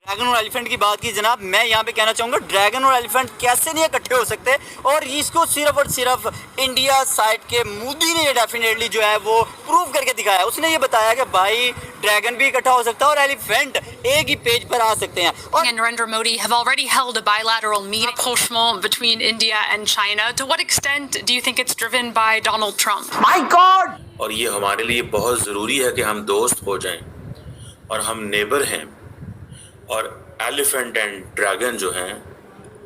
Dragon और elephant की बात की जनाब, मैं यहाँ पे कहना चाहूँगा ड्रैगन और एलिफेंट कैसे नहीं इकट्ठे हो सकते, और इसको सिर्फ और सिर्फ इंडिया साइड के मोदी ने ये डेफिनेटली जो है वो प्रूव करके दिखाया। उसने ये बताया कि भाई ड्रैगन भी इकट्ठा हो सकता है और एलिफेंट एक ही पेज पर आ सकते हैं। और Narendra Modi have already held a bilateral meeting rapprochement between India and China. To what extent do you think it's driven by Donald Trump? My God! और ये हमारे लिए बहुत ज़रूरी है कि हम दोस्त हो जाएं और हम नेबर हैं, और एलिफेंट एंड ड्रैगन जो हैं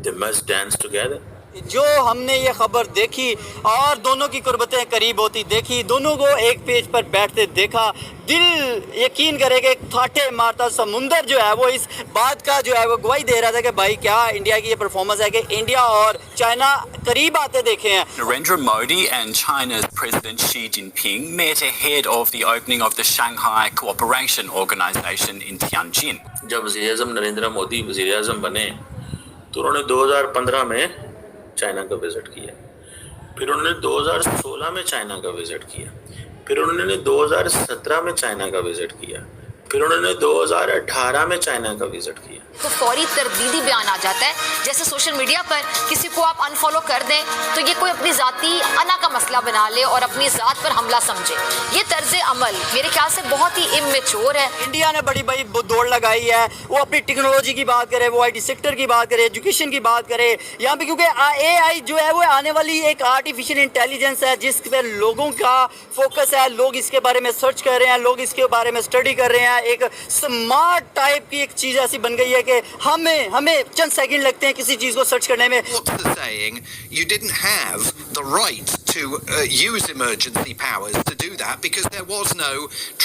दे मस्ट डांस टुगेदर। जो हमने ये खबर देखी और दोनों की कुर्बतें करीब होती देखी, दोनों को एक पेज पर बैठते देखा, दिल यकीन करे कि ठाठे मारता समुंदर जो है वो इस बात का जो है वो गवाही दे रहा था कि भाई क्या इंडिया की ये परफॉर्मेंस है कि इंडिया और चाइना करीब आते देखे हैं। Narendra Modi and China's President Xi Jinping met ahead of the opening of the Shanghai Cooperation Organization in Tianjin. जब वज़ीर-ए-आज़म नरेंद्र मोदी वज़ीर-ए-आज़म बने तो उन्होंने 2015 में चाइना का विज़िट किया, फिर उन्होंने 2016 में चाइना का विज़िट किया, फिर उन्होंने 2017 में चाइना का विज़िट किया, फिर उन्होंने 2018 में चाइना का विज़िट किया। तो फौरी तरदीदी बयान आ जाता है, जैसे सोशल मीडिया पर किसी को आप अनफॉलो कर दें तो ये कोई अपनी ज़ाती अना का मसला बना ले और अपनी ज़ात पर हमला समझे। ये तर्ज अमल मेरे ख्याल से बहुत ही इमेच्योर है। इंडिया ने बड़ी बड़ी दौड़ लगाई है, वो अपनी टेक्नोलॉजी की बात करे, वो आईटी सेक्टर की बात करे, एजुकेशन की बात करे यहाँ पे, क्योंकि एआई जो है वो आने वाली एक आर्टिफिशियल इंटेलिजेंस है जिस पे लोगों का फोकस है, लोग इसके बारे में सर्च कर रहे हैं, लोग इसके बारे में स्टडी कर रहे हैं। एक स्मार्ट टाइप की एक चीज़ ऐसी बन गई है कि हमें चंद सेकंड लगते हैं किसी चीज़ को सर्च करने में। What's the saying? You didn't have the right to use emergency powers to do that because there was no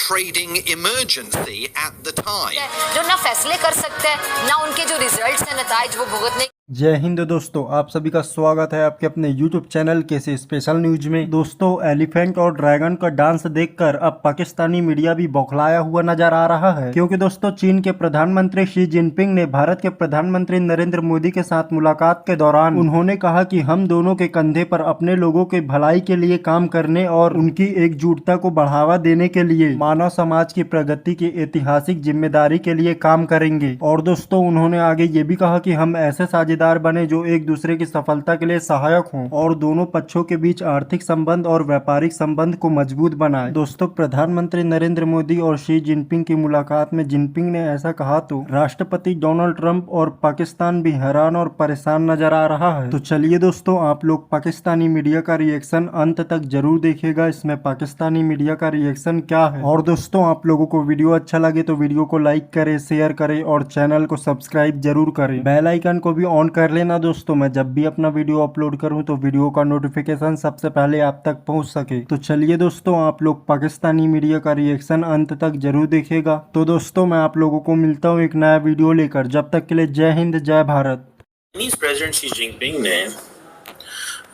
trading emergency at the time. जो ना फैसले कर सकते हैं ना उनके जो रिजल्ट्स हैं नताइज वो भुगतने। जय हिंद दोस्तों, आप सभी का स्वागत है आपके अपने YouTube चैनल कैसे स्पेशल न्यूज में। दोस्तों, एलिफेंट और ड्रैगन का डांस देखकर अब पाकिस्तानी मीडिया भी बौखलाया हुआ नजर आ रहा है, क्योंकि दोस्तों चीन के प्रधानमंत्री शी जिनपिंग ने भारत के प्रधानमंत्री नरेंद्र मोदी के साथ मुलाकात के दौरान उन्होंने कहा कि हम दोनों के कंधे पर अपने लोगों के भलाई के लिए काम करने और उनकी एकजुटता को बढ़ावा देने के लिए मानव समाज की प्रगति की ऐतिहासिक जिम्मेदारी के लिए काम करेंगे। और दोस्तों उन्होंने आगे ये भी कहा कि हम ऐसे साझेदार बने जो एक दूसरे की सफलता के लिए सहायक हों और दोनों पक्षों के बीच आर्थिक संबंध और व्यापारिक संबंध को मजबूत बनाए। दोस्तों, प्रधानमंत्री नरेंद्र मोदी और शी जिनपिंग की मुलाकात में जिनपिंग ने ऐसा कहा तो राष्ट्रपति डोनाल्ड ट्रंप और पाकिस्तान भी हैरान और परेशान नजर आ रहा है। तो चलिए दोस्तों, आप लोग पाकिस्तानी मीडिया का रिएक्शन अंत तक जरूर देखिएगा। इसमें पाकिस्तानी मीडिया का रिएक्शन क्या है। और दोस्तों, आप लोगों को वीडियो अच्छा लगे तो वीडियो को लाइक करें, शेयर करें और चैनल को सब्सक्राइब जरूर करें। बेल आइकन को भी ऑन कर लेना दोस्तों, मैं जब भी अपना वीडियो अपलोड करूं तो वीडियो का नोटिफिकेशन सबसे पहले आप तक पहुंच सके। तो चलिए दोस्तों, आप लोग पाकिस्तानी मीडिया का रिएक्शन अंत तक जरूर देखिएगा। तो दोस्तों, मैं आप लोगों को मिलता हूं एक नया वीडियो लेकर। जब तक के लिए जय हिंद, जय Bharat. Chinese president Xi Jinping ने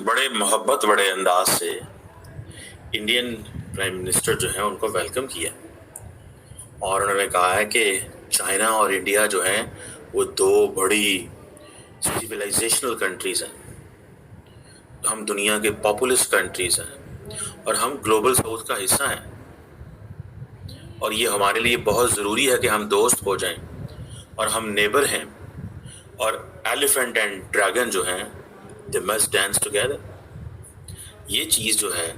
बड़े मोहब्बत बड़े अंदाज से इंडियन प्राइम मिनिस्टर जो है उनको वेलकम किया, और उन्होंने कहा है कि चाइना और इंडिया जो है वो दो बड़ी सिविलाइजेशनल कंट्रीज़ हैं, हम दुनिया के पॉपुलस कंट्रीज़ हैं और हम ग्लोबल साउथ का हिस्सा हैं, और ये हमारे लिए बहुत ज़रूरी है कि हम दोस्त हो जाएं और हम नेबर हैं, और एलिफेंट एंड ड्रैगन जो हैं दे मस्ट डांस टुगेदर। ये चीज़ जो है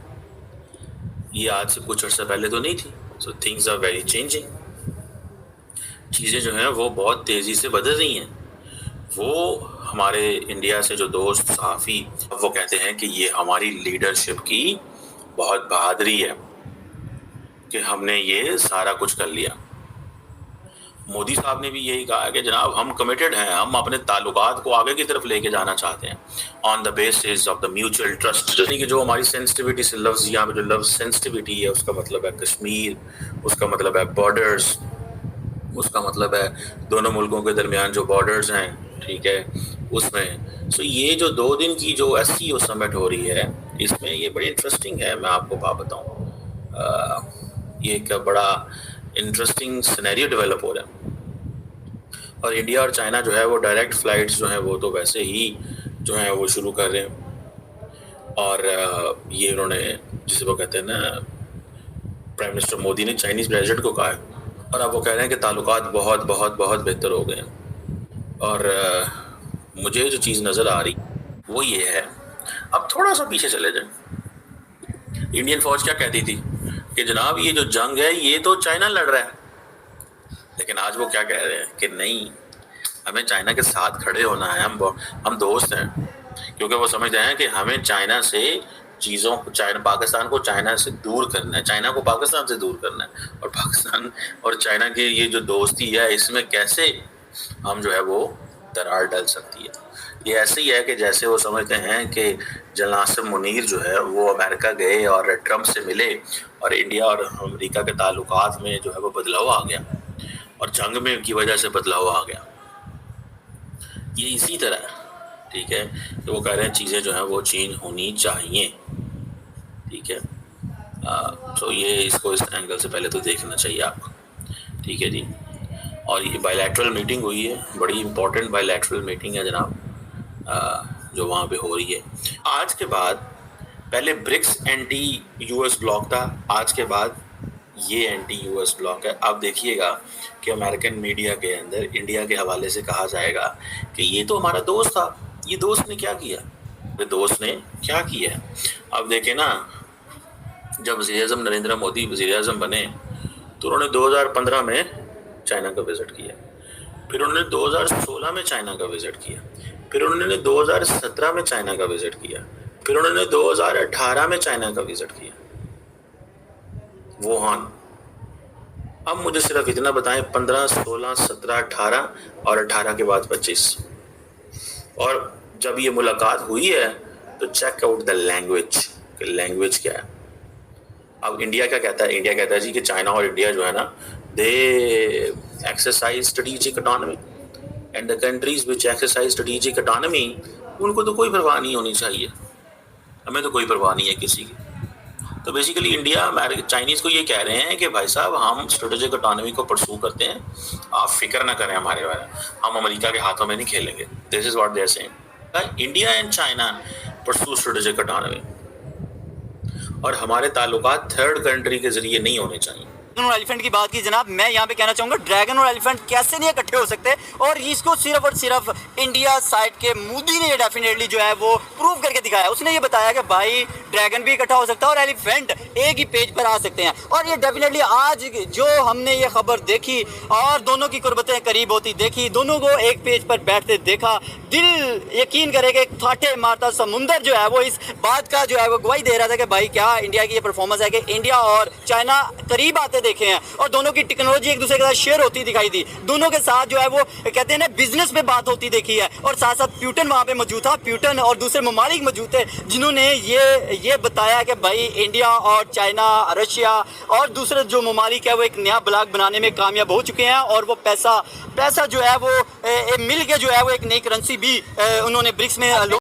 ये आज से कुछ अर्सा पहले तो नहीं थी। So things are very changing. चीज़ें जो हैं वो बहुत तेज़ी से बदल रही हैं। वो हमारे इंडिया से जो दोस्त सहाफ़ी वो कहते हैं कि ये हमारी लीडरशिप की बहुत बहादुरी है कि हमने ये सारा कुछ कर लिया। मोदी साहब ने भी यही कहा है कि जनाब हम कमिटेड हैं, हम अपने ताल्लुकात को आगे की तरफ लेके जाना चाहते हैं on the basis of the mutual trust. यानी कि जो हमारी सेंसिटिविटी से लफ्ज़ यहाँ पे जो लफ्ज़ सेंसिटिविटी है उसका मतलब है कश्मीर, उसका मतलब है बॉर्डर्स, उसका मतलब है दोनों मुल्कों के दरमियान जो बॉर्डर्स हैं, ठीक है, उसमें। सो ये जो 2 दिन की जो SCO समिट हो रही है इसमें ये बड़ी इंटरेस्टिंग है। मैं आपको बात बताऊँ, ये एक बड़ा इंटरेस्टिंग सिनेरियो डेवलप हो रहा है, और इंडिया और चाइना जो है वो डायरेक्ट फ़्लाइट्स जो हैं वो तो वैसे ही जो हैं वो शुरू कर रहे हैं। और ये उन्होंने जिसे वो कहते हैं ना, प्राइम मिनिस्टर मोदी ने चाइनीज़ प्रेसिडेंट को कहा है और अब वो कह रहे हैं कि ताल्लुकात बहुत बहुत बहुत बेहतर हो गए हैं। और मुझे जो चीज़ नज़र आ रही वो ये है, अब थोड़ा सा पीछे चले जाए। इंडियन फौज क्या कहती थी कि जनाब ये जो जंग है ये तो चाइना लड़ रहा है, लेकिन आज वो क्या कह रहे हैं कि नहीं, हमें चाइना के साथ खड़े होना है, हम दोस्त हैं, क्योंकि वो समझते हैं कि हमें चाइना से पाकिस्तान को चाइना से दूर करना है, चाइना को पाकिस्तान से दूर करना है, और पाकिस्तान और चाइना की ये जो दोस्ती है इसमें कैसे हम जो है वो दरार डल सकती है। ये ऐसे ही है कि जैसे वो समझते हैं कि जनरल नासिर मुनीर जो है वो अमेरिका गए और ट्रंप से मिले और इंडिया और अमेरिका के ताल्लुकात में जो है वो बदलाव आ गया और जंग में की वजह से बदलाव आ गया। ये इसी तरह ठीक है कि वो कह रहे हैं चीज़ें जो हैं वो चेंज होनी चाहिए। ठीक है, तो ये इसको इस एंगल से पहले तो देखना चाहिए आपको। ठीक है जी, और ये बायलैटरल मीटिंग हुई है, बड़ी इंपॉर्टेंट बायलैटरल मीटिंग है जनाब, जो वहाँ पे हो रही है। आज के बाद पहले ब्रिक्स एंटी यूएस ब्लॉक था, आज के बाद ये एंटी यूएस ब्लॉक है। आप देखिएगा कि अमेरिकन मीडिया के अंदर इंडिया के हवाले से कहा जाएगा कि ये तो हमारा दोस्त था, ये दोस्त ने क्या किया, ये दोस्त ने क्या किया। अब देखें ना, जब वज़ीर-ए-आज़म नरेंद्र मोदी वज़ीर-ए-आज़म बने तो उन्होंने 2015 में चाइना का विज़िट किया, फिर उन्होंने 2016 में चाइना का विज़िट किया, फिर उन्होंने 2017 में चाइना का विज़िट किया, फिर उन्होंने 2018 में चाइना का विज़िट किया, वुहान। अब मुझे सिर्फ इतना बताएं, 15, 16, 17, 18 और 18 के बाद 25। और जब ये मुलाकात हुई है तो चेक आउट द लैंग्वेज, कि लैंग्वेज क्या है। अब इंडिया क्या कहता है, इंडिया कहता है जी कि चाइना और इंडिया जो है ना, they exercise strategic autonomy and the countries which exercise strategic autonomy, उनको तो कोई परवाह नहीं होनी चाहिए, हमें तो कोई परवाह नहीं है किसी की। तो बेसिकली इंडिया चाइनीज़ को ये कह रहे हैं कि भाई साहब हम स्ट्रेटेजिक ऑटोनॉमी को परसू करते हैं, आप फिक्र ना करें हमारे बारे में, हम अमेरिका के हाथों में नहीं खेलेंगे। This is what they are saying, India and China pursue strategic autonomy, और हमारे ताल्लुकात थर्ड कंट्री के जरिए नहीं होने चाहिए। और एलिफेंट की बात की जनाब, मैं यहाँ पे कहना चाहूँगा ड्रैगन और एलिफेंट कैसे नहीं इकट्ठे हो सकते, और इसको सिर्फ और सिर्फ इंडिया साइड के मोदी ने डेफिनेटली जो है वो प्रूव करके दिखाया। उसने ये बताया कि भाई ड्रैगन भी इकट्ठा हो सकता है और एलिफेंट एक ही पेज पर आ सकते हैं। और ये डेफिनेटली आज जो हमने ये खबर देखी और दोनों की कुर्बतें करीब होती देखी, दोनों को एक पेज पर बैठते देखा, दिल यकीन करेगा एक ठाठे मारता समुंदर जो है वो इस बात का जो है वो गवाही दे रहा था कि भाई क्या इंडिया की ये परफॉर्मेंस है कि इंडिया और चाइना करीब आते देखे हैं और दोनों की टेक्नोलॉजी एक दूसरे के साथ शेयर होती दिखाई दी, दोनों के साथ जो है वो कहते हैं ना बिजनेस पे बात होती देखी है। और साथ साथ प्यूटन वहाँ पे मौजूद था, प्यूटन और दूसरे ममालिक मौजूद थे जिन्होंने ये बताया कि भाई इंडिया और चाइना, रशिया और दूसरे जो ममालिक है वो एक नया ब्लॉक बनाने में कामयाब हो चुके हैं, और वो पैसा जो है वो मिल के जो है वो एक नई करेंसी भी उन्होंने ब्रिक्स में